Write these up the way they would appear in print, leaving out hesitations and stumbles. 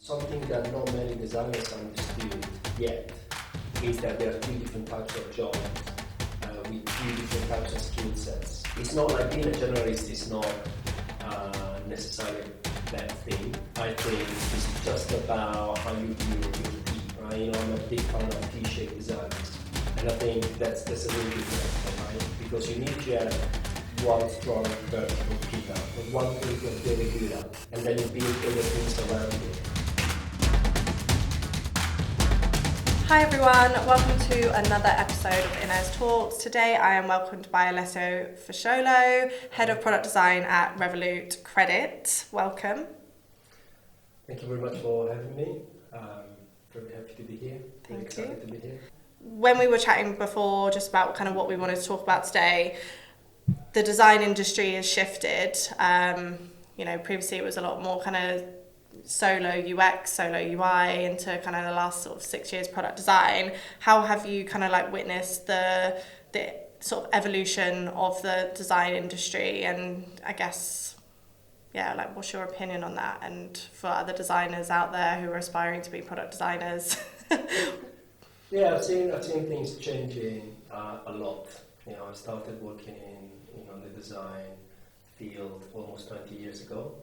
something that not many designers understood yet is that there are two different types of jobs with two different types of skill sets. It's not like being a generalist is not necessarily a bad thing. I think it's just about how you do your team, right? You know, I'm a big fan of T-shaped designs, and I think that's a really good thing, right? Because you need to have one strong vertical pillar, one thing you're very good at, and then you build other things around it. Hi everyone, welcome to another episode of Inez Talks. Today I am welcomed by Alessio Fasciolo, Head of Product Design at Revolut Credit. Welcome. Thank you very much for having me. Very happy to be here. Thank you. Excited to be here. When we were chatting before just about kind of what we wanted to talk about today, the design industry has shifted. Previously it was a lot more kind of solo UX, solo UI into kind of the last sort of 6 years product design. How have you kind of like witnessed the sort of evolution of the design industry? And I guess, what's your opinion on that? And for other designers out there who are aspiring to be product designers? Yeah, I've seen things changing a lot. You know, I started working in the design field almost 20 years ago.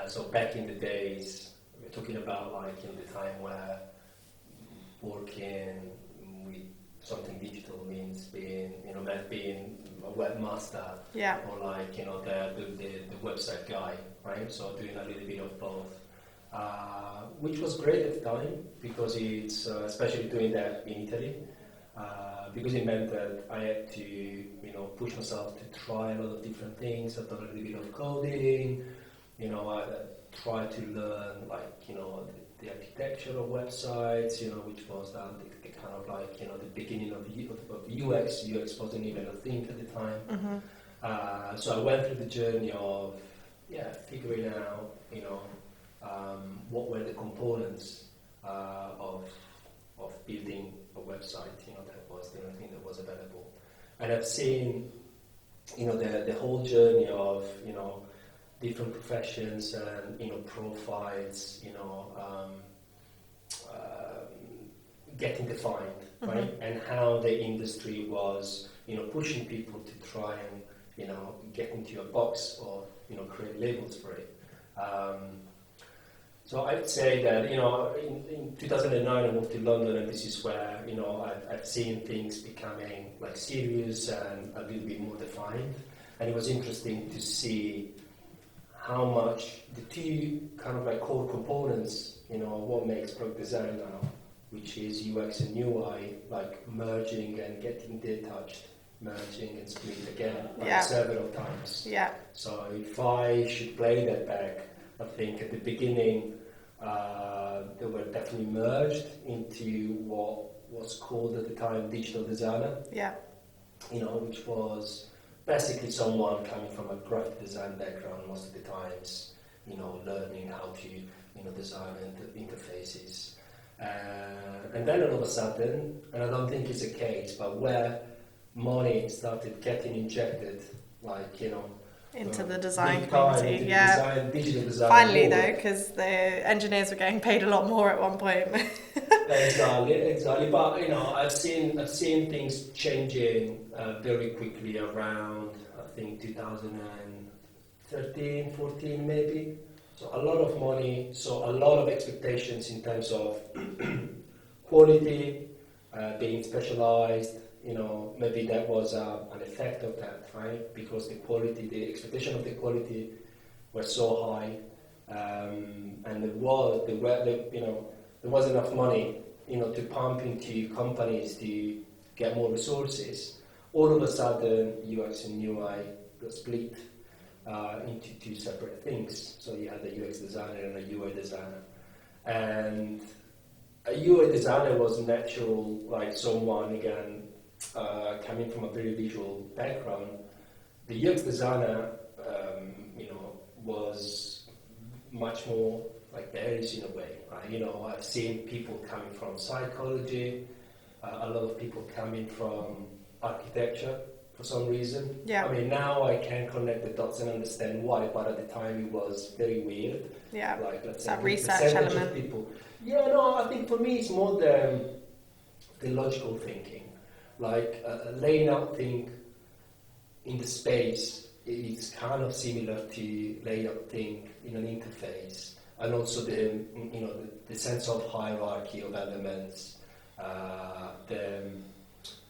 So back in the days, we're talking about like in the time where working with something digital means being a webmaster, Yeah. or like the website guy, right? So doing a little bit of both, which was great at the time because it's especially doing that in Italy. Because it meant that I had to, push myself to try a lot of different things. I've done a little bit of coding. I tried to learn the architecture of websites, which was the kind of like the beginning of UX. UX wasn't even a thing at the time. Mm-hmm. So I went through the journey of figuring out what were the components of building a website. That was the only thing that was available, and I've seen the whole journey of different professions and profiles getting defined, right? Mm-hmm. And how the industry was pushing people to try and get into a box or create labels for it. So I'd say that in 2009 I moved to London, and this is where I've seen things becoming like serious and a little bit more defined, and it was interesting to see how much the two kind of like core components, what makes product design now, which is UX and UI, like merging and getting detached, merging and split again, several times. Yeah. So if I should play that back, I think at the beginning they were definitely merged into what was called at the time digital designer. Yeah. Which was basically someone coming from a graphic design background most of the times, learning how to design interfaces. And then all of a sudden, and I don't think it's a case, but where money started getting injected, into the design community, yeah. Digital design. Finally, though, because the engineers were getting paid a lot more at one point. Exactly. But I've seen things changing very quickly around, I think 2013, 14 maybe. So a lot of money, so a lot of expectations in terms of quality, being specialized. Maybe that was an effect of that, right? Because the expectation of the quality was so high, and there was enough money, to pump into companies to get more resources. All of a sudden, UX and UI got split into two separate things. So you had a UX designer and a UI designer, and a UI designer was natural, like someone again. Coming from a very visual background, the UX designer, was much more like varies in a way. Right? I've seen people coming from psychology, a lot of people coming from architecture, for some reason. Yeah. I mean, now I can connect the dots and understand why, but at the time it was very weird. Yeah. Like, let's say, That the research percentage element. of people. Yeah, no, I think for me it's more the logical thinking. Like, laying out thing in the space is kind of similar to lay out thing in an interface, and also the sense of hierarchy of elements,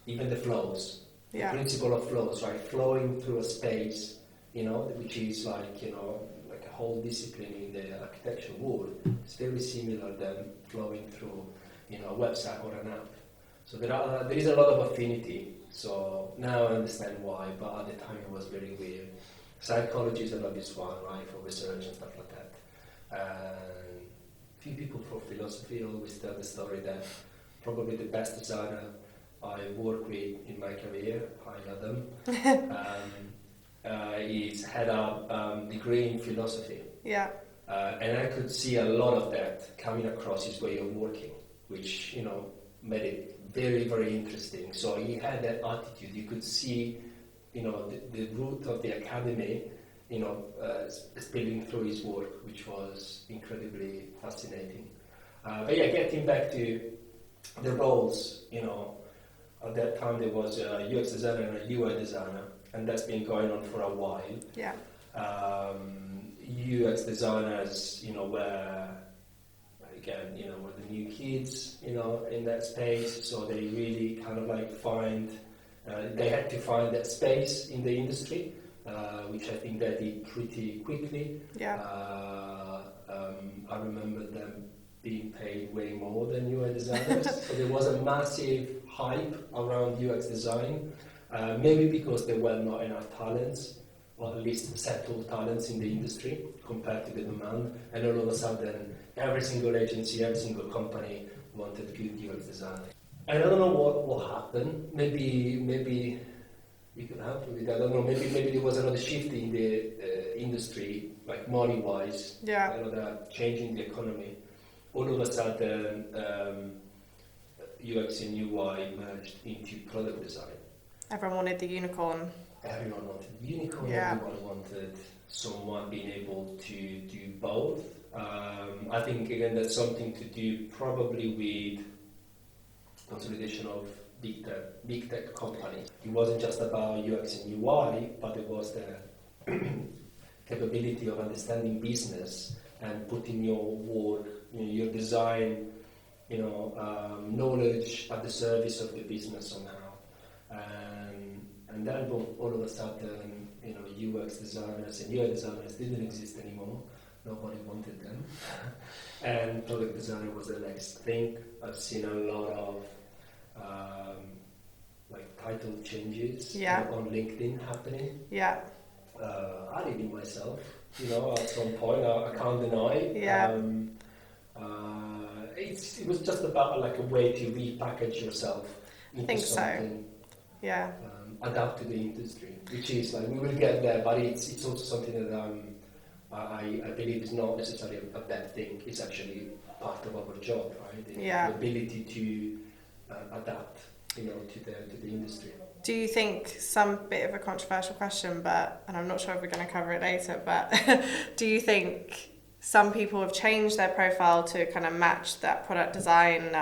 even the flows. Yeah. The principle of flows, right? Flowing through a space, which is like a whole discipline in the architecture world. It's very similar than flowing through, a website or an app. So there is a lot of affinity. So now I understand why, but at the time it was very weird. Psychology is an obvious one, right, for research and stuff like that. And few people for philosophy always tell the story that probably the best designer I work with in my career, I know them, he's had a degree in philosophy. Yeah. And I could see a lot of that coming across his way of working, which, made it very, very interesting. So he had that attitude. You could see, the root of the academy, spilling through his work, which was incredibly fascinating. But yeah, getting back to the roles, at that time there was a UX designer and a UI designer, and that's been going on for a while. Yeah. UX designers, were were the new kids, in that space, so they really kind of like they had to find that space in the industry, which I think they did pretty quickly. Yeah. I remember them being paid way more than UI designers, so there was a massive hype around UX design, maybe because there were not enough talents, or at least settled talents in the industry compared to the demand, and all of a sudden every single agency, every single company wanted good UX design. And I don't know what happened. Maybe you could help me with that. I don't know. Maybe there was another shift in the industry, like money-wise. Yeah. Another change in the economy. All of a sudden, UX and UI merged into product design. Everyone wanted the unicorn. Everyone wanted unicorn. Yeah. Everyone wanted someone being able to do both. I think again that's something to do probably with consolidation of big tech companies. It wasn't just about UX and UI, but it was the capability of understanding business and putting your work, your design, knowledge at the service of the business somehow. And then all of a sudden, UX designers and UI designers didn't exist anymore. Nobody wanted them. And product designer was the next thing. I've seen a lot of title changes on LinkedIn happening. Yeah. I did it myself, at some point. I can't deny. Yeah. It was just about like a way to repackage yourself into something. So. Yeah. Adapt to the industry, which is like we will get there, but it's also something that I believe is not necessarily a bad thing. It's actually part of our job, right? The ability to adapt, to the industry. Do you think, some bit of a controversial question, and I'm not sure if we're going to cover it later, but do you think some people have changed their profile to kind of match that product design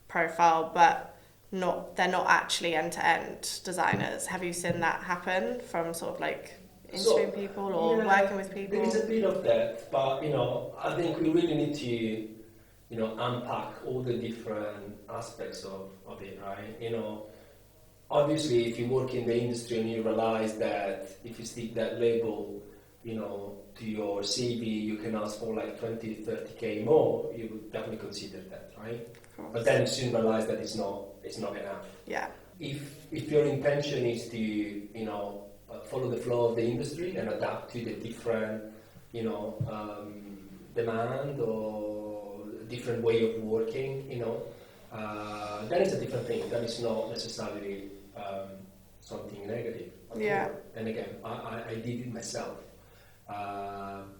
profile, but they're not actually end-to-end designers? Have you seen that happen from sort of like interviewing people or working with people? There is a bit of that, but I think we really need to unpack all the different aspects of it, right? Obviously if you work in the industry and you realize that if you stick that label to your CV, you can ask for like 20, 30k more, you would definitely consider that, right? But then you soon realize that it's not enough. Yeah. If your intention is to follow the flow of the industry and adapt to the different demand or different way of working, that is a different thing. That is not necessarily something negative. Yeah. And again, I did it myself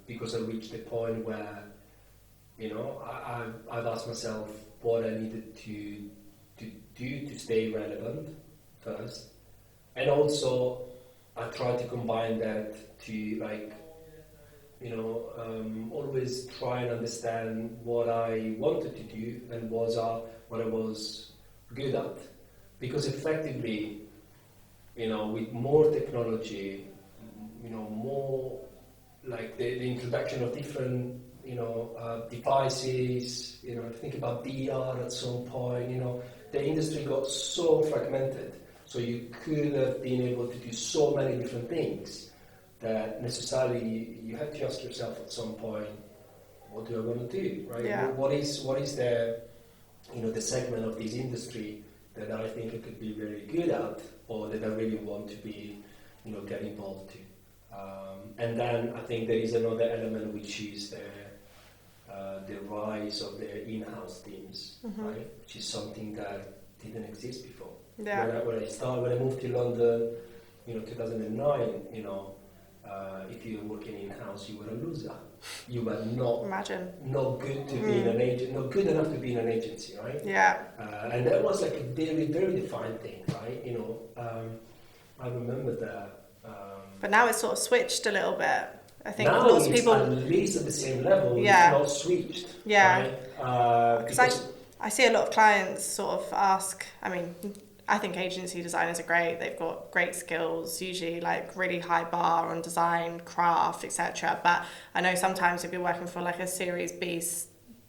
because I reached the point where I've asked myself what I needed to do to stay relevant first, And also, I try to combine that to like, always try and understand what I wanted to do and what I was good at. Because effectively, with more technology, more like the introduction of different, devices, think about VR at some point, the industry got so fragmented. So you could have been able to do so many different things that necessarily you had to ask yourself at some point, what do I want to do, right? Yeah. What is the, the segment of this industry that I think I could be very good at, or that I really want to be, get involved to. And then I think there is another element, which is the rise of the in-house teams, right? Which is something that didn't exist before. Yeah. When I moved to London, 2009, if you were working in-house, you were a loser. You were not good to be in an agent, not good enough to be in an agency, right? Yeah. And that was like a very, very defined thing, right? I remember that. But now it's sort of switched a little bit. I think now lots of it's people at least at the same level. Yeah. It's not switched. Yeah. Right? Because I see a lot of clients sort of ask, I think agency designers are great. They've got great skills, usually like really high bar on design, craft, etc. But I know sometimes if you're working for like a Series B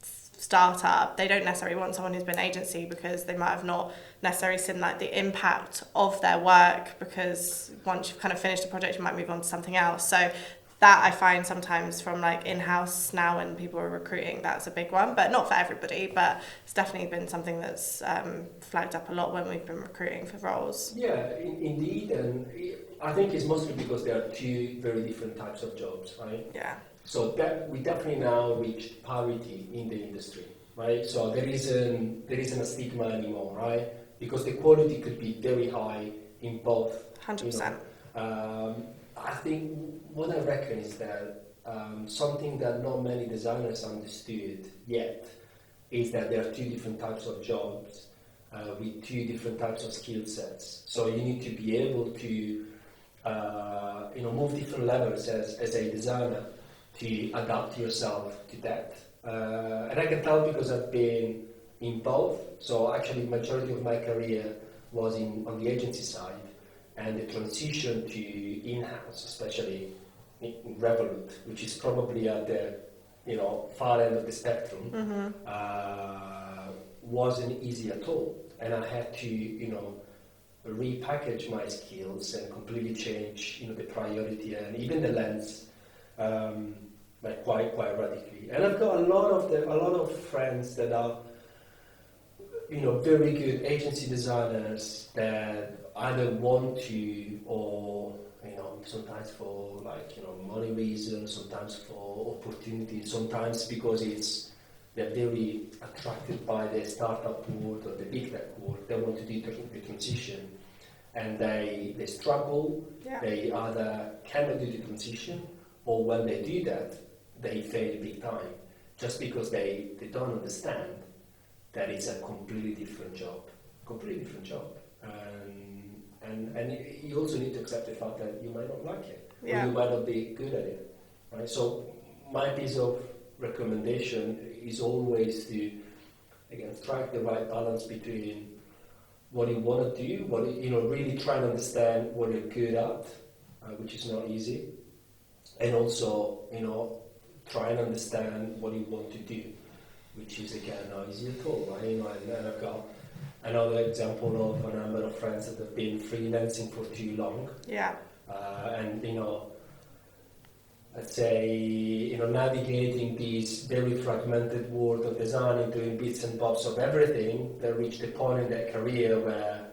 startup, they don't necessarily want someone who's been agency because they might have not necessarily seen like the impact of their work, because once you've kind of finished the project, you might move on to something else. So that I find sometimes from like in-house now when people are recruiting, that's a big one, but not for everybody, but it's definitely been something that's flagged up a lot when we've been recruiting for roles. Yeah, indeed, and I think it's mostly because there are two very different types of jobs, right? Yeah. So that we definitely now reached parity in the industry, right? So there isn't a stigma anymore, right? Because the quality could be very high in both. 100%. I think what I reckon is that something that not many designers understood yet is that there are two different types of jobs with two different types of skill sets. So you need to be able to move different levels as a designer to adapt yourself to that. And I can tell because I've been in both. So actually, majority of my career was on the agency side. And the transition to in-house, especially in Revolut, which is probably at the far end of the spectrum, wasn't easy at all. And I had to repackage my skills and completely change the priority and even the lens like quite radically. And I've got a lot of friends that are very good agency designers that either want to, or sometimes for money reasons, sometimes for opportunities, sometimes because they're very attracted by the startup world or the big tech world. They want to do the transition, and they struggle. Yeah. They either cannot do the transition, or when they do that, they fail big time, just because they don't understand that it's a completely different job. And you also need to accept the fact that you might not like it, or you might not be good at it, right? So my piece of recommendation is always to, again, strike the right balance between what you want to do, really try and understand what you're good at, which is not easy, and also, try and understand what you want to do, which is again not easy at all, right? And I've got another example of a number of friends that have been freelancing for too long. Yeah. And let's say, navigating this very fragmented world of design and doing bits and bobs of everything, they reached a point in their career where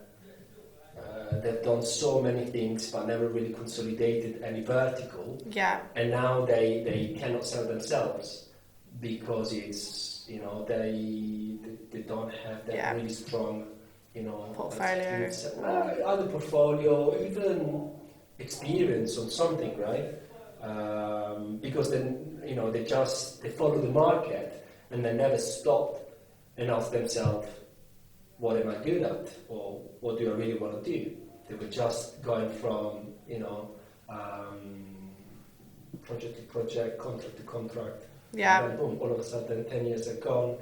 they've done so many things but never really consolidated any vertical. Yeah. And now they cannot sell themselves because it's, they don't have that really strong, portfolio. Other portfolio, even experience on something, right? Because then, they follow the market and they never stop and ask themselves, what am I good at? Or what do I really want to do? They were just going from, project to project, contract to contract. Yeah. And then boom, all of a sudden 10 years are gone,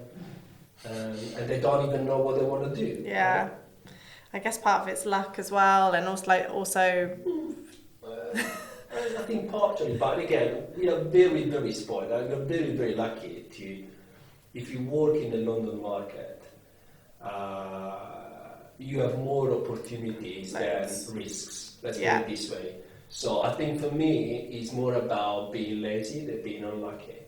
and they don't even know what they want to do. Yeah. Right? I guess part of it's luck as well, and also. I think partially, but again, we are very, very spoiled. We're very, very lucky if you work in the London market, you have more opportunities than risks. Let's put it this way. So I think for me, it's more about being lazy than being unlucky.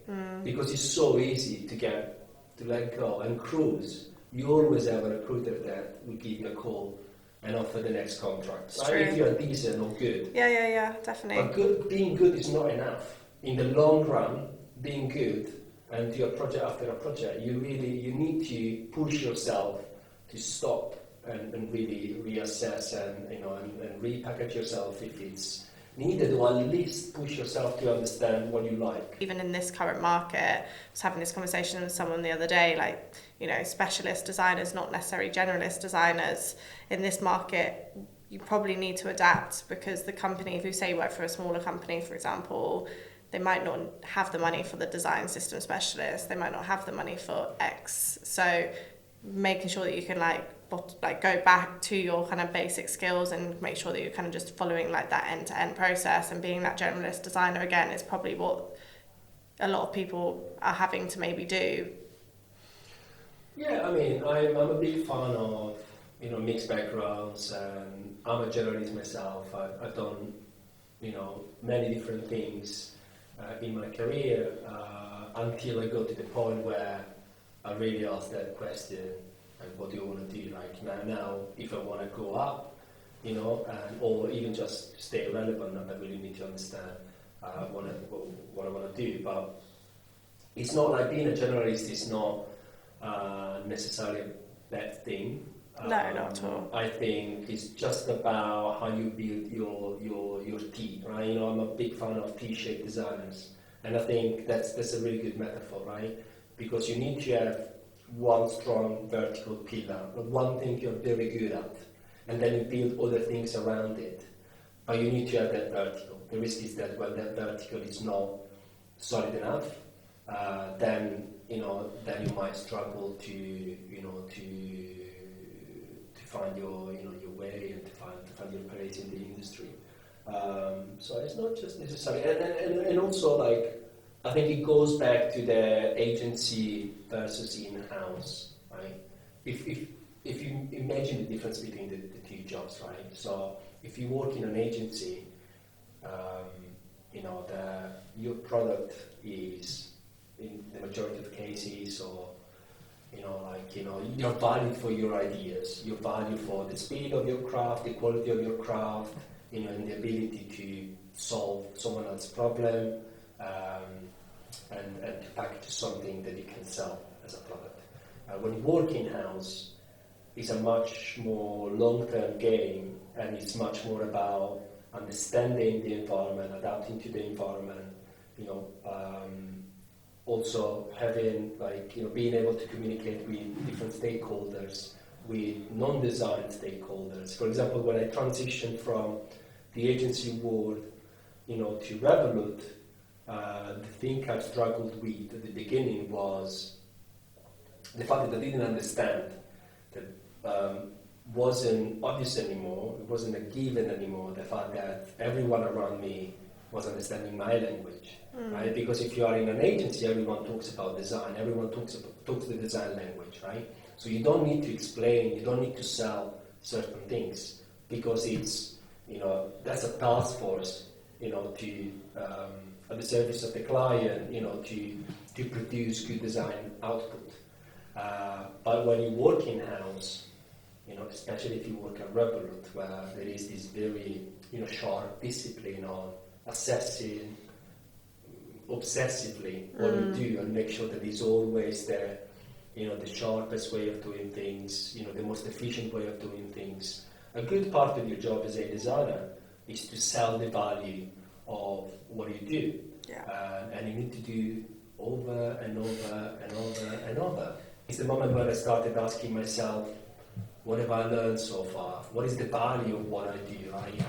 Because it's so easy to let go and cruise. You always have a recruiter that will give you a call and offer the next contract. So if you're decent or good. Yeah, definitely. But being good is not enough. In the long run, being good and do a project after a project, you need to push yourself to stop and really reassess and repackage yourself if it's needed, or at least push yourself to understand what you like. Even in this current market, I was having this conversation with someone the other day, specialist designers, not necessarily generalist designers. In this market, you probably need to adapt, because the company, if you say you work for a smaller company, for example, they might not have the money for the design system specialist, they might not have the money for X. So making sure that you can go back to your kind of basic skills and make sure that you're kind of just following that end-to-end process and being that generalist designer again is probably what a lot of people are having to maybe do. Yeah, I mean, I'm a big fan of mixed backgrounds, and I'm a generalist myself. I've done many different things in my career until I got to the point where I really asked that question, like, what do you want to do? Now, if I want to go up, or even just stay relevant, I really need to understand what I want to do. But it's not like being a generalist is not necessarily a bad thing. No, not at all. I think it's just about how you build your T, right? I'm a big fan of T-shaped designers, and I think that's a really good metaphor, right? Because you need to have one strong vertical pillar, one thing you're very good at, and then you build other things around it. But you need to have that vertical. The risk is that when that vertical is not solid enough, then you might struggle to find your way and to find your place in the industry. So it's not just necessarily, and also I think it goes back to the agency versus in-house, right? If you imagine the difference between the two jobs, right? So if you work in an agency, your product is, in the majority of cases, or you're valued for your ideas, you're valued for the speed of your craft, the quality of your craft, and the ability to solve someone else's problem, and to package something that you can sell as a product. When you work in-house, it's a much more long-term game, and it's much more about understanding the environment, adapting to the environment, also having being able to communicate with different stakeholders, with non-design stakeholders. For example, when I transitioned from the agency world, to Revolut, the thing I struggled with at the beginning was the fact that I didn't understand that wasn't obvious anymore. It wasn't a given anymore. The fact that everyone around me was understanding my language, right? Because if you are in an agency, everyone talks about design. Everyone talks the design language, right? So you don't need to explain. You don't need to sell certain things, because it's that's a task force, to at the service of the client, to produce good design output. But when you work in-house, especially if you work at Revolut, where there is this very sharp discipline on assessing obsessively what you do and make sure that it's always the sharpest way of doing things, the most efficient way of doing things. A good part of your job as a designer is to sell the value of what you do. Yeah. And you need to do over and over and over and over. It's the moment when I started asking myself, What have I learned so far? What is the value of what I do? Right?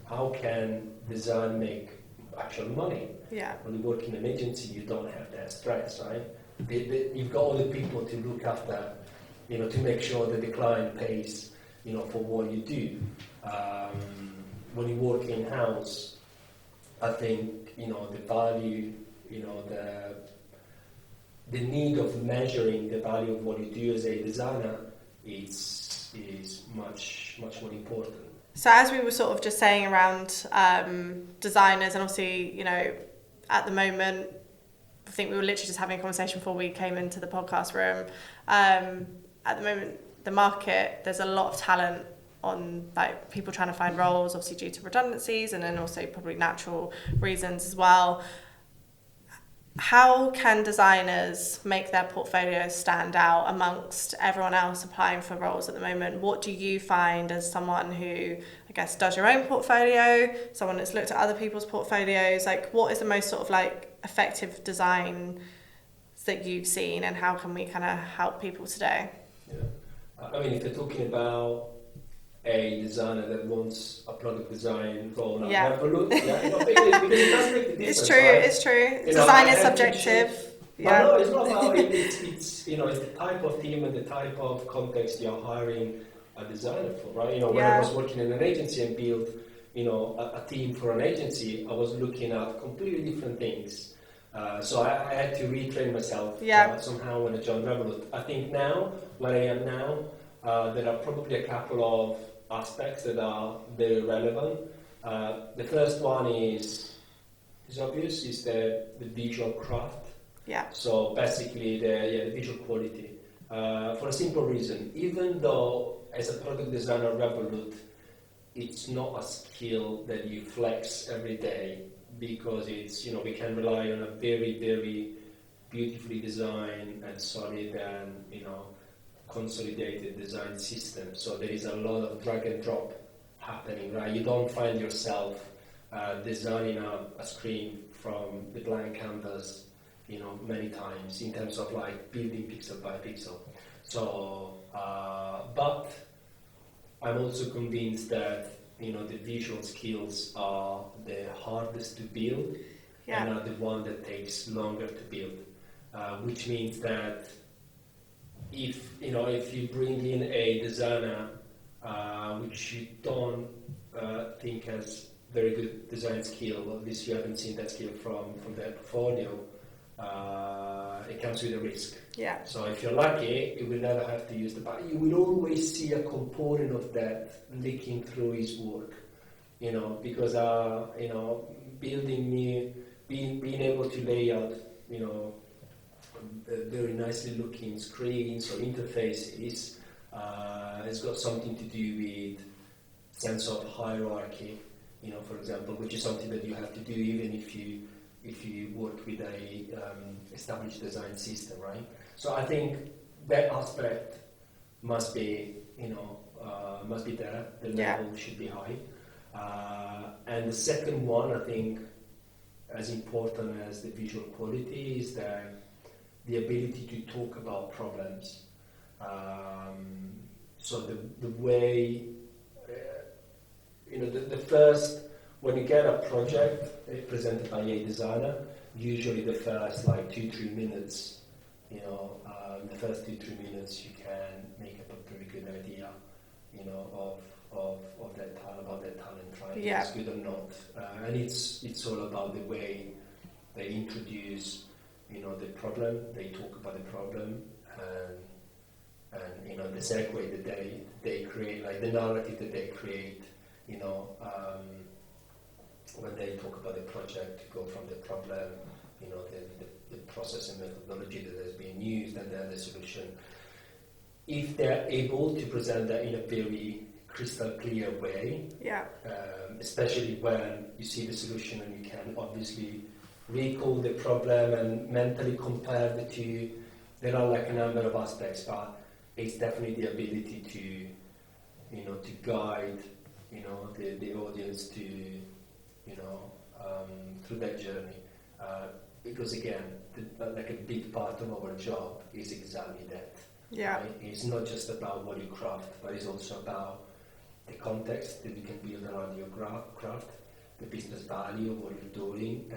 How can design make actual money? Yeah. When you work in an agency, you don't have that stress, right? You've got other people to look after, to make sure that the client pays, for what you do. When you work in-house, I think, the value, the need of measuring the value of what you do as a designer is much more important. So as we were sort of just saying around designers, and obviously, at the moment, I think we were literally just having a conversation before we came into the podcast room. At the moment, the market, there's a lot of talent on like people trying to find roles, obviously due to redundancies and then also probably natural reasons as well. How can designers make their portfolios stand out amongst everyone else applying for roles at the moment? What do you find as someone who, I guess, does your own portfolio, someone that's looked at other people's portfolios? Like, what is the most sort of like effective design that you've seen, and how can we kind of help people today? Yeah. I mean, if you're talking about a designer that wants a product design role like Revolut, because it does make the difference. It's true. Design is subjective. But no, it's not about it. It's the type of team and the type of context you're hiring a designer for, right? When I was working in an agency and built, a team for an agency, I was looking at completely different things. So I had to retrain myself somehow when I joined Revolut. I think now, where I am now, there are probably a couple of aspects that are very relevant. The first one is obvious, is the visual craft. Yeah. So basically the visual quality. For a simple reason, even though as a product designer Revolut, it's not a skill that you flex every day, because it's, we can rely on a very, very beautifully designed and solid and, consolidated design system. So there is a lot of drag and drop happening, right? You don't find yourself designing a screen from the blank canvas, many times in terms of like building pixel by pixel. So, but I'm also convinced that, the visual skills are the hardest to build and are the one that takes longer to build, which means that if you bring in a designer which you don't think has very good design skill, or at least you haven't seen that skill from their portfolio, it comes with a risk. Yeah. So if you're lucky, you will never have to use but you will always see a component of that leaking through his work, because building new, being able to lay out, very nicely looking screens or interfaces has got something to do with sense of hierarchy, for example, which is something that you have to do even if you work with a established design system, right? So I think that aspect must be there. The level should be high. And the second one, I think, as important as the visual quality, is the ability to talk about problems. So the way, the first, when you get a project presented by a designer, usually the first 2-3 minutes, the first 2-3 minutes you can make up a pretty good idea, of that talent, about that talent, right? Yeah. If it's good or not. And it's all about the way they introduce, the problem, they talk about the problem, and the segue that they create, like the narrative that they create, when they talk about the project, to go from the problem, the process and methodology that has been used, and then the solution. If they're able to present that in a very crystal clear way, especially when you see the solution and you can obviously recall the problem and mentally compare the two, there are a number of aspects, but it's definitely the ability to guide, the audience to, through that journey. Because again, a big part of our job is exactly that. Yeah. Right? It's not just about what you craft, but it's also about the context that you can build around your craft, the business value of what you're doing,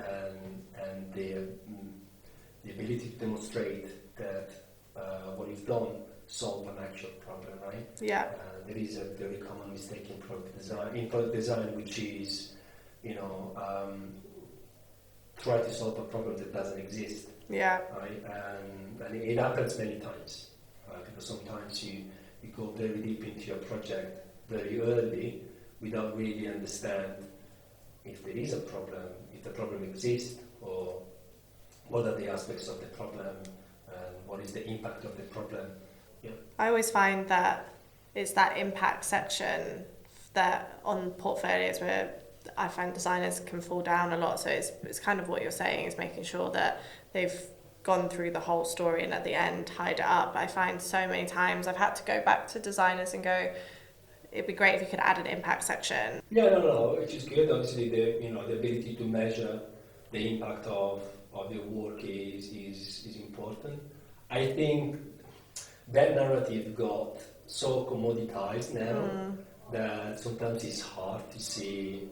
and the ability to demonstrate that what you've done solve an actual problem, right? Yeah. There is a very common mistake in product design, which is, try to solve a problem that doesn't exist. Yeah. Right? And it happens many times, because sometimes you go very deep into your project very early without really understand if there is a problem, if the problem exists, or what are the aspects of the problem, and what is the impact of the problem. Yeah. I always find that it's that impact section that on portfolios where I find designers can fall down a lot. So it's kind of what you're saying, is making sure that they've gone through the whole story and at the end tied it up. I find so many times I've had to go back to designers and go, it'd be great if you could add an impact section. Yeah, no, which is good. Obviously, the ability to measure the impact of your work is important. I think that narrative got so commoditized now that sometimes it's hard to see,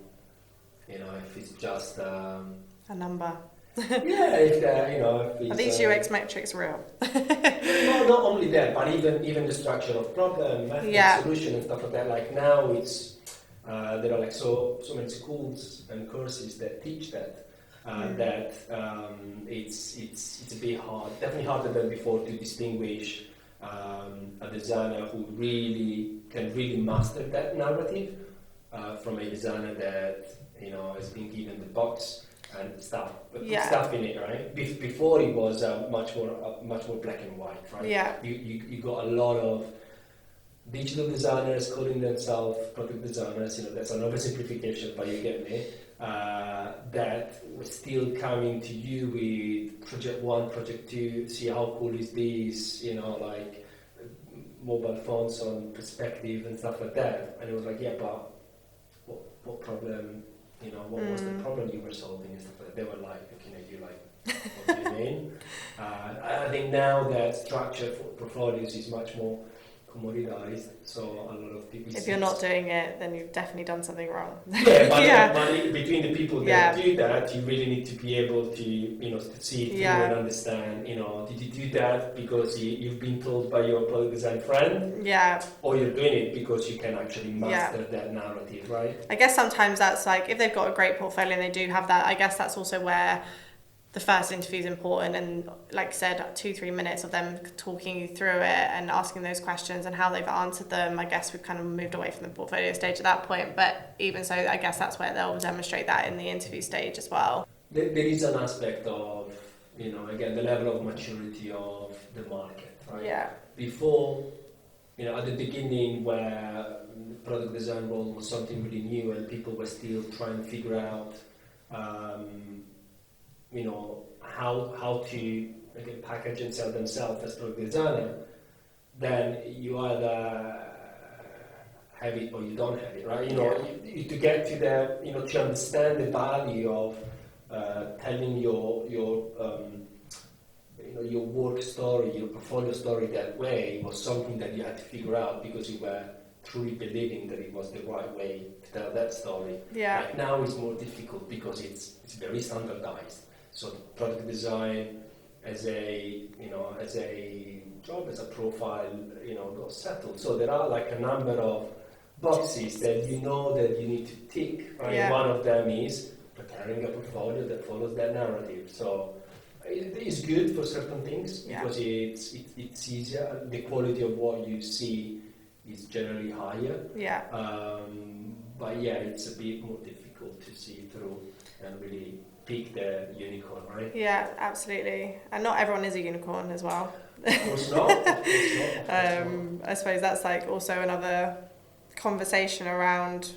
if it's just a number. Yeah, if it's, are these UX metrics real? No, not only that, but even the structure of problem, method, solution, and stuff like that. Like now, it's there are like so many schools and courses that teach that. That it's a bit hard, definitely harder than before, to distinguish a designer who can really master that narrative from a designer that has been given the box and stuff in it, right? Before it was much more black and white, right? Yeah. You got a lot of digital designers calling themselves product designers. That's another simplification, but you get me. That were still coming to you with project 1, project 2, see how cool is this, like mobile phones on perspective and stuff like that. And it was like, yeah, but what problem, what was the problem you were solving and stuff like that. They were like looking at you like, what do you mean? I think now that structure for portfolios is much more commoditized, so a lot of people... If you're not doing it, then you've definitely done something wrong. Yeah, but between the people that do that, you really need to be able to see through and understand, did you do that because you've been told by your product design friend? Yeah. Or you're doing it because you can actually master that narrative, right? I guess sometimes that's like, if they've got a great portfolio and they do have that, I guess that's also where the first interview is important, and like I said, 2-3 minutes of them talking you through it and asking those questions and how they've answered them. I guess we've kind of moved away from the portfolio stage at that point, but even so, I guess that's where they'll demonstrate that in the interview stage as well. There is an aspect of, again, the level of maturity of the market, right? Yeah. Before, at the beginning, where product design role was something really new and people were still trying to figure out how to package and sell themselves as product designer, then you either have it or you don't have it, right? To get to that, to understand the value of telling your work story, your portfolio story that way was something that you had to figure out because you were truly believing that it was the right way to tell that story. Yeah. Right now it's more difficult because it's very standardized. So product design as a job, as a profile, got settled. So there are like a number of boxes that that you need to tick. Right? Yeah. One of them is preparing a portfolio that follows that narrative. So it is good for certain things because it's easier. The quality of what you see is generally higher. Yeah. But it's a bit more difficult to see through and really pick the unicorn, right? Yeah, absolutely. And not everyone is a unicorn as well. Of course not. I suppose that's like also another conversation around,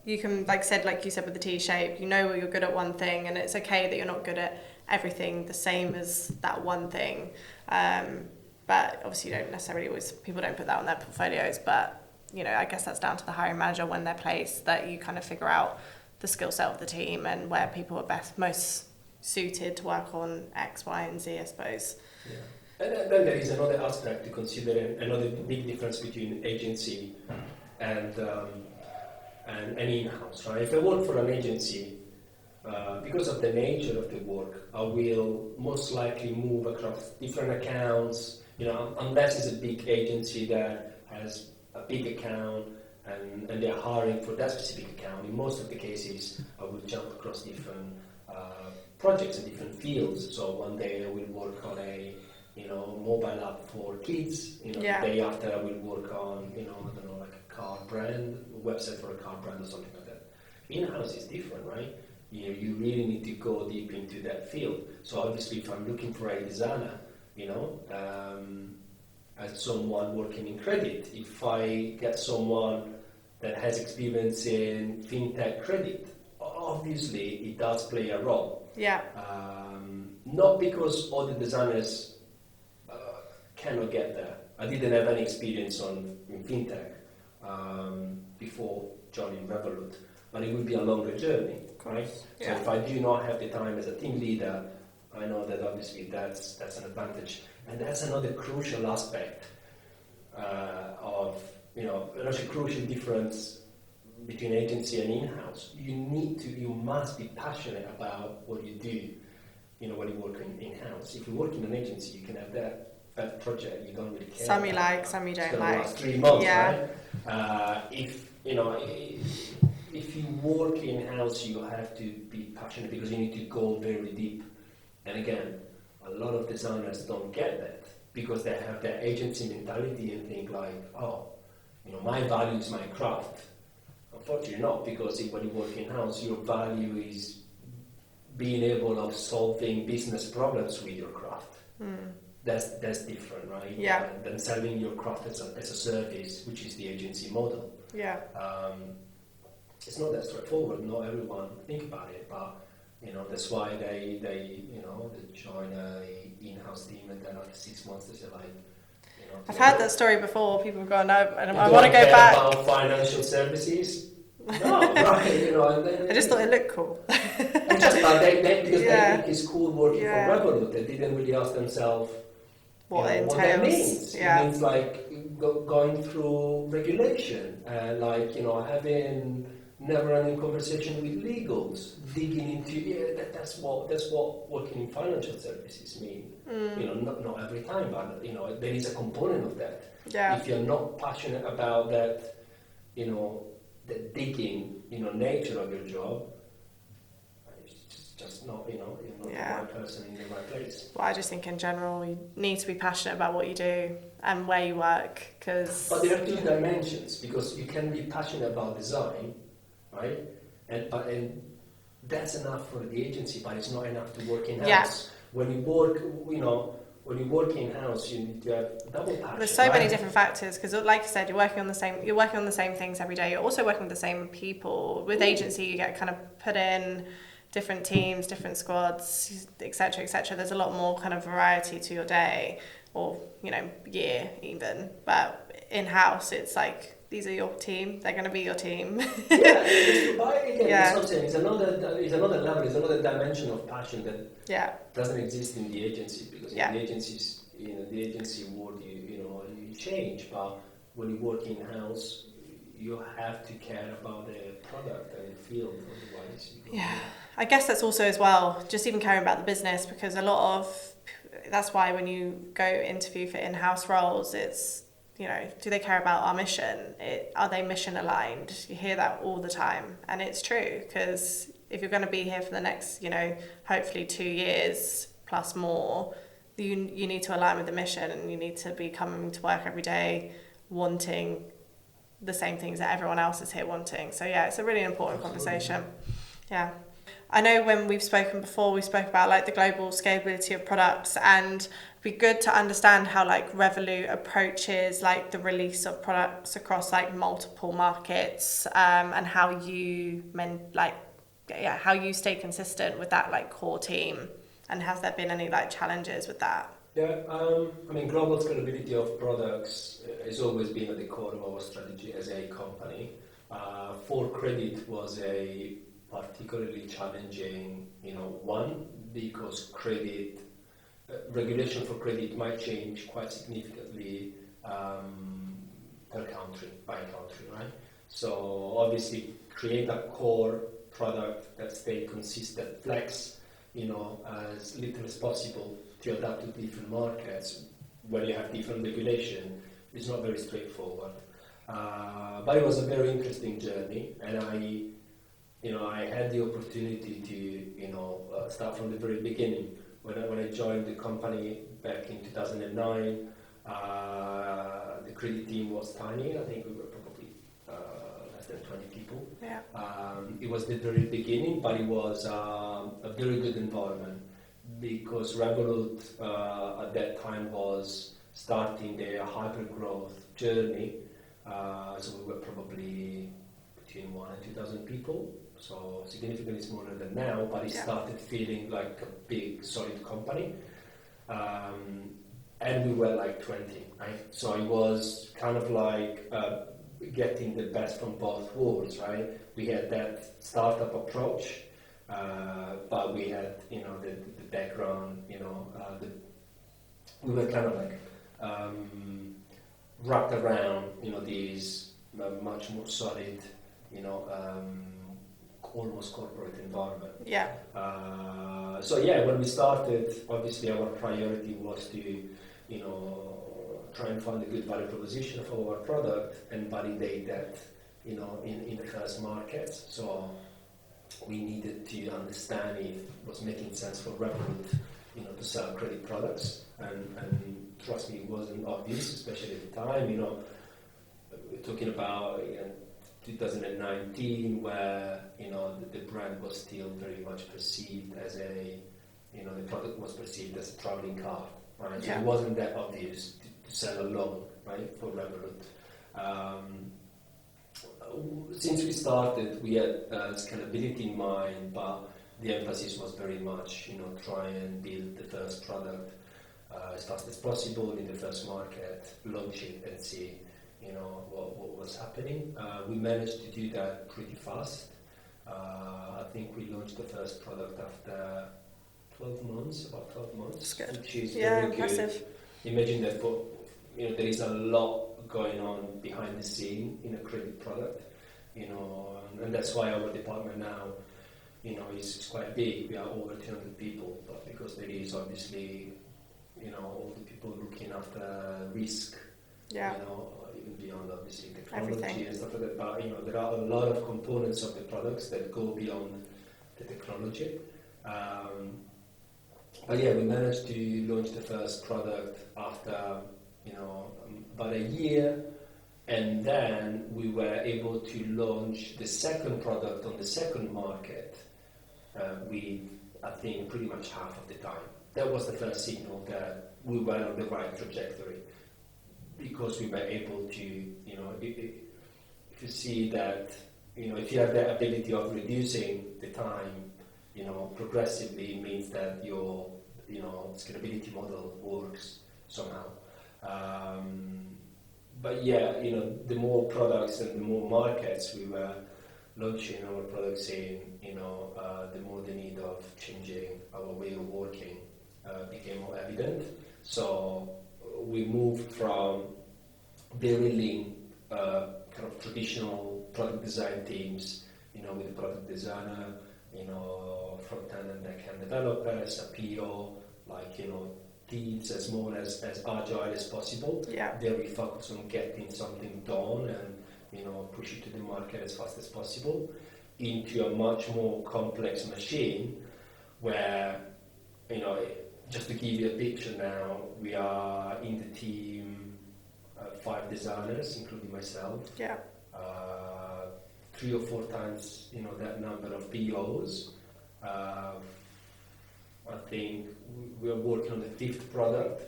you can, like you said with the T-shape, you're good at one thing and it's okay that you're not good at everything the same as that one thing. But obviously you don't necessarily people don't put that on their portfolios, but I guess that's down to the hiring manager when they're placed, that you kind of figure out the skill set of the team and where people are most suited to work on X, Y, and Z, I suppose. Yeah. And then there is another aspect to consider, another big difference between agency and in-house, right? If I work for an agency, because of the nature of the work, I will most likely move across different accounts, unless it's a big agency that has a big account and they're hiring for that specific account. In most of the cases, I will jump across different projects in different fields. So one day I will work on a mobile app for kids. The day after I will work on like a car brand, a website for a car brand or something like that. In-house is different, right? You really need to go deep into that field. So obviously, if I'm looking for a designer, as someone working in credit, if I get someone that has experience in fintech credit, obviously it does play a role. Yeah. Not because all the designers cannot get there. I didn't have any experience in fintech before joining Revolut, but it will be a longer journey, right? Yeah. So if I do not have the time as a team leader, I know that obviously that's an advantage, and that's another crucial aspect of another crucial difference between agency and in-house. You must be passionate about what you do. When you work in-house, if you work in an agency, you can have that project you don't really care. Some about. you like, some you don't It's like. Last 3 months, Yeah. right? If you work in-house, you have to be passionate because you need to go very deep. And again, a lot of designers don't get that because they have their agency mentality and think like, my value is my craft. Unfortunately not, because when you work in-house, your value is being able of solving business problems with your craft. That's different, right? Yeah. Than selling your craft as a service, which is the agency model. Yeah. It's not that straightforward. Not everyone think about it, but that's why they join a in-house team, and then after 6 months they say like, I've heard that story before. People have gone, no, and I you want to don't go care back. about financial services. No, right? I just thought it looked cool. Because they think it's cool working for Revolut. They didn't really ask themselves what it entails. What that means. Yeah. It means like going through regulation, having never-ending conversation with legals, digging into that's what working in financial services mean. Not every time, but there is a component of that. Yeah. If you're not passionate about that, the digging, nature of your job, it's just not, you're not the right person in the right place. Well, I just think in general you need to be passionate about what you do and where you work, because. But there are two dimensions, because you can be passionate about design, right? And that's enough for the agency, but it's not enough to work in house. Yeah. When you work, when you work in house, you need to have double passion. There's so many different factors, because like you said, you're working on the same things every day. You're also working with the same people. With agency, you get kind of put in different teams, different squads, etc., etc. There's a lot more kind of variety to your day, or year even. But in house, it's like, these are your team. They're going to be your team. That's what I'm saying. It's another level. It's another dimension of passion that doesn't exist in the agency, because in the agencies, the agency world, you change. But when you work in house, you have to care about the product and the field. Otherwise, I guess that's also as well, just even caring about the business, because that's why when you go interview for in-house roles, it's, do they care about our mission? Are they mission aligned? You hear that all the time, and it's true, because if you're going to be here for the next, hopefully 2 years plus more, you need to align with the mission, and you need to be coming to work every day wanting the same things that everyone else is here wanting. So it's a really important conversation. Yeah. I know when we've spoken before, we spoke about like the global scalability of products, and it'd be good to understand how like Revolut approaches like the release of products across like multiple markets, and how you how you stay consistent with that like core team, and has there been any like challenges with that? Yeah, global scalability of products has always been at the core of our strategy as a company. For credit was a particularly challenging, one, because credit regulation for credit might change quite significantly per country, by country, right? So obviously create a core product that stay consistent, flex, as little as possible to adapt to different markets where you have different regulation. It's not very straightforward. But it was a very interesting journey, and I had the opportunity to, start from the very beginning. When I joined the company back in 2009, the credit team was tiny. I think we were probably less than 20 people. Yeah. It was the very beginning, but it was a very good environment because Revolut at that time was starting their hyper growth journey. So we were probably between 1,000 and 2,000 people, so significantly smaller than now, but it started feeling like a big, solid company. And we were like 20, right? So it was kind of like getting the best from both worlds, right? We had that startup approach, but we had, the background, we were kind of like wrapped around, these much more solid, almost corporate environment. Yeah. When we started, obviously our priority was to, try and find a good value proposition for our product and validate that, in the first markets. So we needed to understand if it was making sense for Revolut, to sell credit products, and trust me, it wasn't obvious, especially at the time. We're talking about 2019, where the brand was still very much perceived as the product was perceived as a traveling car, right? So it wasn't that obvious to sell a loan, right, for Revolut. Since we started, we had scalability in mind, but the emphasis was very much, try and build the first product as fast as possible in the first market, launch it and see, what was happening. We managed to do that pretty fast. I think we launched the first product after 12 months, about 12 months, which is very impressive. Good. Imagine that there is a lot going on behind the scene in a credit product, and that's why our department now, is quite big. We are over 200 people, but because there is obviously, all the people looking after risk, even beyond obviously technology Everything. and stuff like that. But there are a lot of components of the products that go beyond the technology. We managed to launch the first product after about a year, and then we were able to launch the second product on the second market with, I think, pretty much half of the time. That was the first signal that we were on the right trajectory, because we were able to, if you see that, if you have the ability of reducing the time, progressively, it means that your, scalability model works somehow. The more products and the more markets we were launching our products in, the more the need of changing our way of working became more evident. So we moved from very lean, kind of traditional product design teams, with a product designer, front-end and back-end developers, a PO, teams as small as agile as possible. Yeah. There we focus on getting something done and, push it to the market as fast as possible, into a much more complex machine where, just to give you a picture now, we are in the team 5 designers, including myself. Yeah. 3 or 4 times, that number of POs. I think we are working on the 5th product,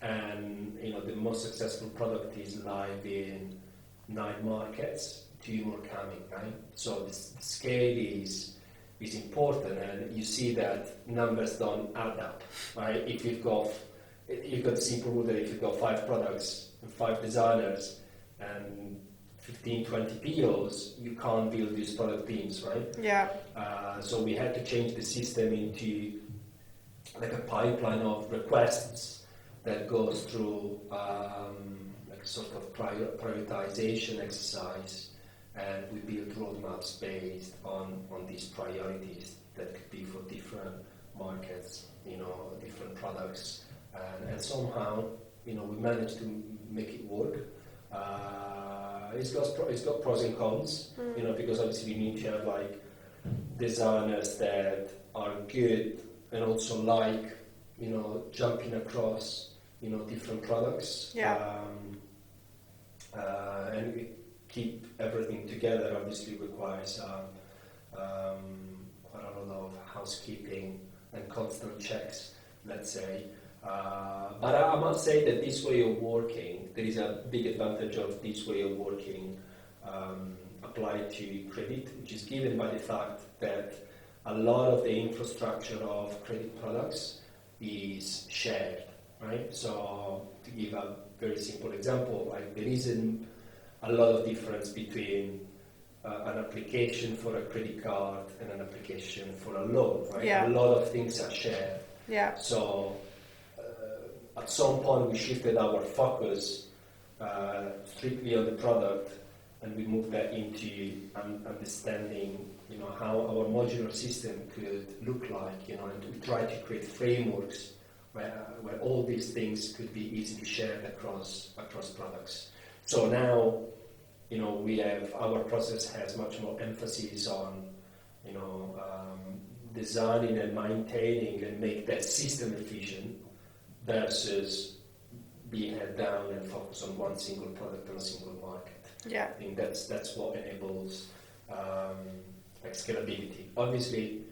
and the most successful product is live in 9 markets, 2 more coming, right? So the scale is important, and you see that numbers don't add up, right? If you've got the simple rule that if you've got 5 products and 5 designers and 15, 20 POs, you can't build these product teams, right? Yeah. So we had to change the system into like a pipeline of requests that goes through like sort of prioritization exercise, and we build roadmaps based on these priorities that could be for different markets, different products, and somehow, we managed to make it work. It's got pros and cons, because obviously we need to have like designers that are good and also like, jumping across, different products. Yeah. And keep everything together obviously requires quite a lot of housekeeping and constant checks, let's say. But I must say that this way of working, there is a big advantage of this way of working applied to credit, which is given by the fact that a lot of the infrastructure of credit products is shared, right? So to give a very simple example, like there isn't a lot of difference between an application for a credit card and an application for a loan, right? Yeah. A lot of things are shared. Yeah. So at some point we shifted our focus strictly on the product, and we moved that into understanding, how our modular system could look like, and we try to create frameworks where all these things could be easily shared across products. So now, we have, our process has much more emphasis on, designing and maintaining and make that system efficient versus being head down and focus on one single product on a single market. Yeah. I think that's what enables like scalability. Obviously,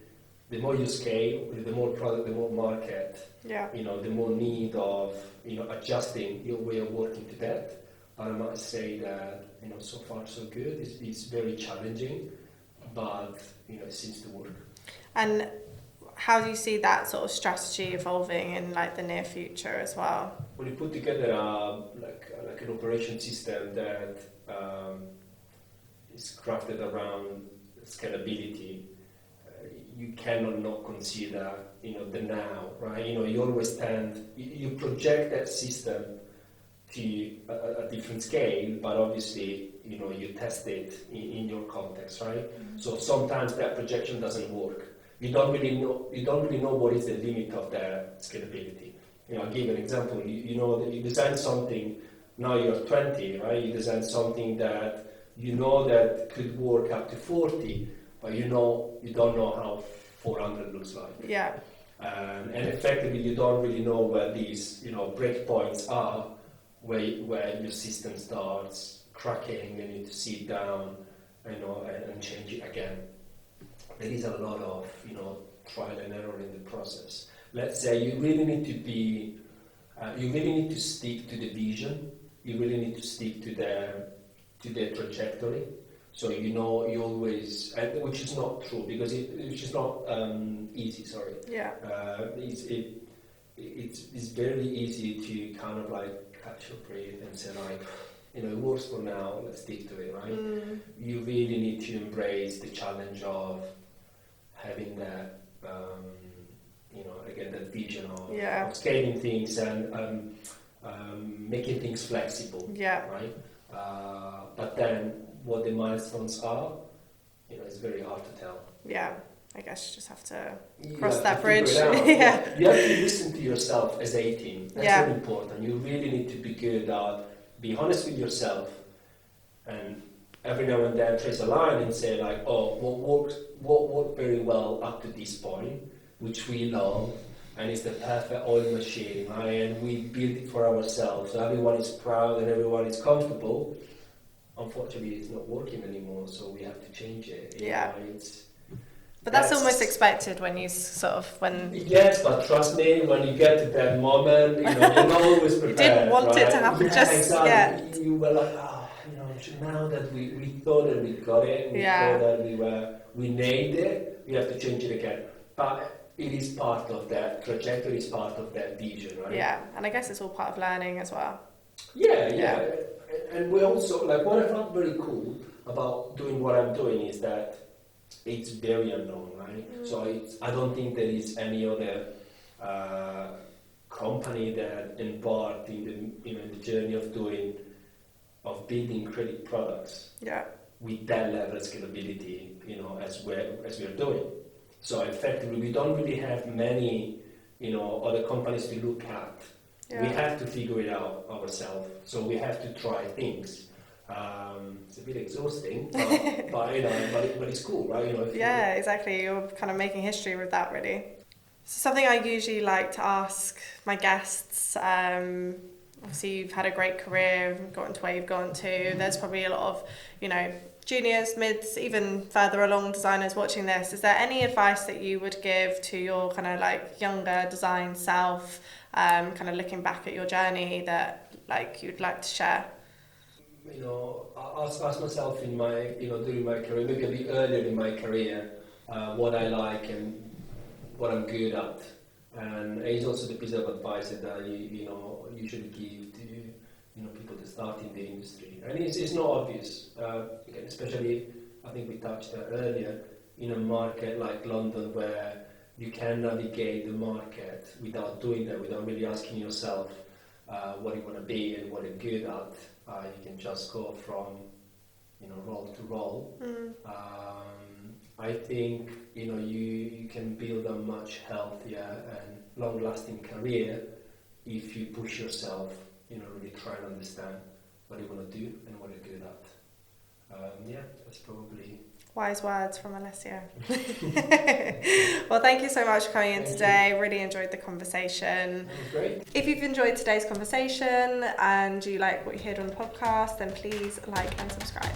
the more you scale, the more product, the more market, Yeah. the more need of adjusting your way of working to that. But I might say that so far so good. It's very challenging, but it seems to work. And how do you see that sort of strategy evolving in like the near future as well? When you put together like an operation system that is crafted around scalability, you cannot not consider the now, right? You always you project that system to a different scale, but obviously you test it in your context, right? Mm-hmm. So sometimes that projection doesn't work. You don't really know what is the limit of that scalability. I'll give an example. You design something, now you're 20, right? You design something that that could work up to 40, but you don't know how 400 looks like. Yeah. And effectively, you don't really know where these breakpoints are, where your system starts cracking, and you need to sit down, and change it again. There is a lot of trial and error in the process. Let's say you really need to stick to the vision. You really need to stick to the trajectory. So you always, which is not true because which is not easy. Sorry. Yeah. It's very easy to kind of like catch your breath and say like, it works for now. Let's stick to it, right? Mm. You really need to embrace the challenge of having that, again, that vision of scaling things and making things flexible. Yeah. Right. But then, what the milestones are, it's very hard to tell. Yeah. I guess you just have to cross that bridge. Yeah. You have to listen to yourself as 18. That's very important. You really need to be good at being honest with yourself, and every now and then trace a line and say like, what worked very well up to this point, which we love, and it's the perfect oil machine, right? And we built it for ourselves, so everyone is proud and everyone is comfortable. Unfortunately, it's not working anymore, so we have to change it. But that's almost expected when you Yes, but trust me, when you get to that moment, you're not always prepared. You didn't want it to happen just yet. You were like, now that we thought that we got it, we thought that we nailed it, we have to change it again. But it is part of that trajectory, is part of that vision, right? Yeah, and I guess it's all part of learning as well. Yeah. And we also, like, what I found very cool about doing what I'm doing is that it's very unknown, right? Mm. So I don't think there is any other company that embarked in the journey of building credit products with that level of scalability, as we're doing. So effectively, we don't really have many, other companies to look at. We have to figure it out ourselves. So we have to try things. It's a bit exhausting, but it's cool, right? Exactly. You're kind of making history with that, really. So something I usually like to ask my guests. Obviously, you've had a great career, gotten to where you've gone to. There's probably a lot of, juniors, mids, even further along designers watching this. Is there any advice that you would give to your kind of like younger design self, kind of looking back at your journey that you'd like to share? I ask myself in my, during my career, maybe a bit earlier in my career, what I like and what I'm good at. And it's also the piece of advice that you should give to people that start in the industry. And it's not obvious, again, especially I think we touched that earlier, in a market like London where you can navigate the market without doing that, without really asking yourself what you want to be and what you're good at. You can just go from role to role. I think you can build a much healthier and long-lasting career if you push yourself, really try and understand what you want to do and what you're good at. That's probably wise words from Alessio. Well, thank you so much for coming in today. Really enjoyed the conversation. That was great. If you've enjoyed today's conversation and you like what you heard on the podcast, then please like and subscribe.